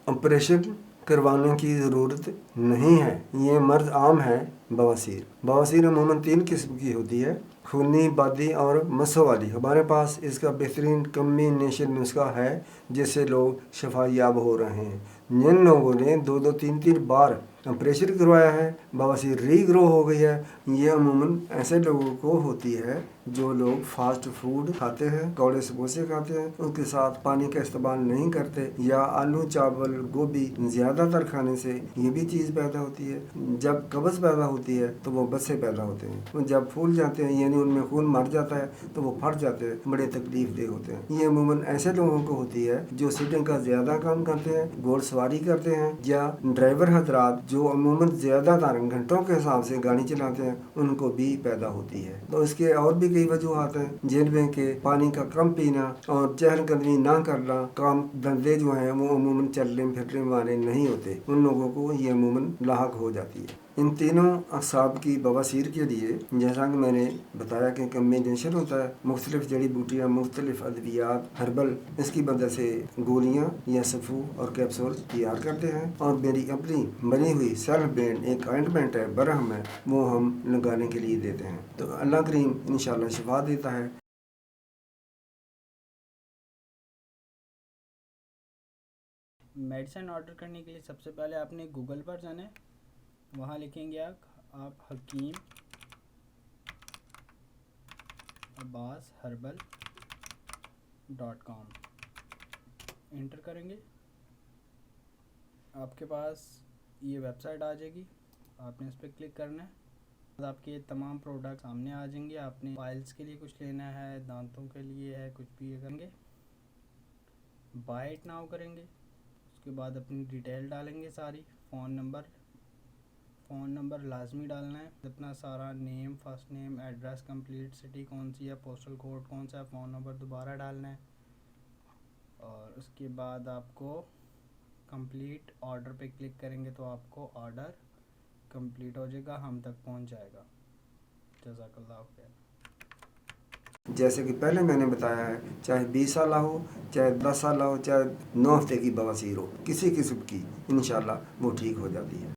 Operation करवाने की ज़रूरत नहीं है। ये मर्ज आम है। बवासीर बवासीर अमूमन 3 किस्म की होती है, खूनी, बादी और मसों वाली। हमारे पास इसका बेहतरीन कम्बिनेशन नुस्खा है जिससे लोग शफायाब हो रहे हैं। जिन लोगों ने 2-2, 3-3 बार ऑपरेशन करवाया है, बवासीर रीग्रो हो गई है, ये अमूमन ऐसे लोगों को होती है जो लोग फास्ट फूड खाते हैं, कौड़े समोसे खाते हैं, उसके साथ पानी का इस्तेमाल नहीं करते, या आलू चावल गोभी ज़्यादातर खाने से ये भी चीज़ पैदा होती है। जब कब्ज़ पैदा होती है तो वो बच्चे पैदा होते हैं। जब फूल जाते हैं यानी उनमें खून मर जाता है तो वो फट जाते हैं, बड़े तकलीफ दे होते हैं। ये अमूमन ऐसे लोगों को होती है जो सीटिंग का ज़्यादा काम करते हैं, घोड़सवारी करते हैं, या ड्राइवर हजरात जो अमूमन ज़्यादातर घंटों के हिसाब से गाड़ी चलाते हैं, उनको भी पैदा होती है। तो इसके और भी कई वजूहत हैं जिनमें के पानी का कम पीना और चहलकदमी ना करना, काम धंधे जो हैं वो अमूमन चलने फिरने वाले नहीं होते, उन लोगों को ये अमूमन लाहक हो जाती है। इन तीनों असाब की बवासीर के लिए जैसा कि मैंने बताया कि कम्बिनेशन होता है, मुख्तलिफ जड़ी बूटियाँ, मुख्तलिफ अद्वियात, हर्बल, इसकी मदद से गोलियाँ या सफ़ू और कैप्सूल तैयार करते हैं। और मेरी अपनी बनी हुई सेल्फ ब्रांड एक ऑइंटमेंट है, बरहम है, वो हम लगाने के लिए देते हैं। तो अल्लाह करीम इंशाल्लाह शिफा देता है। मेडिसिन ऑर्डर करने के लिए सबसे पहले आपने गूगल पर जाना है, वहाँ लिखेंगे आप हकीम अब्बास हर्बल .com एंटर करेंगे। आपके पास ये वेबसाइट आ जाएगी, आपने इस पर क्लिक करना है। आपके तमाम प्रोडक्ट सामने आ जाएंगे। आपने फाइल्स के लिए कुछ लेना है, दांतों के लिए है, कुछ भी करेंगे, बाय इट नाउ करेंगे। उसके बाद अपनी डिटेल डालेंगे सारी, फ़ोन नंबर लाजमी डालना है, अपना सारा name, first name, address complete, city कौन सी है, पोस्टल कोड कौन सा है, फ़ोन नंबर दोबारा डालना है। और उसके बाद आपको कंप्लीट ऑर्डर पे क्लिक करेंगे तो आपको ऑर्डर कंप्लीट हो जाएगा, हम तक पहुंच जाएगा। जज़ाकल्लाह खैर। जैसे कि पहले मैंने बताया है, चाहे 20 साल हो, चाहे 10 साल हो, चाहे 9 हफ्ते की बवासीर हो, किसी किस्म की इंशाल्लाह वो ठीक हो जाती है।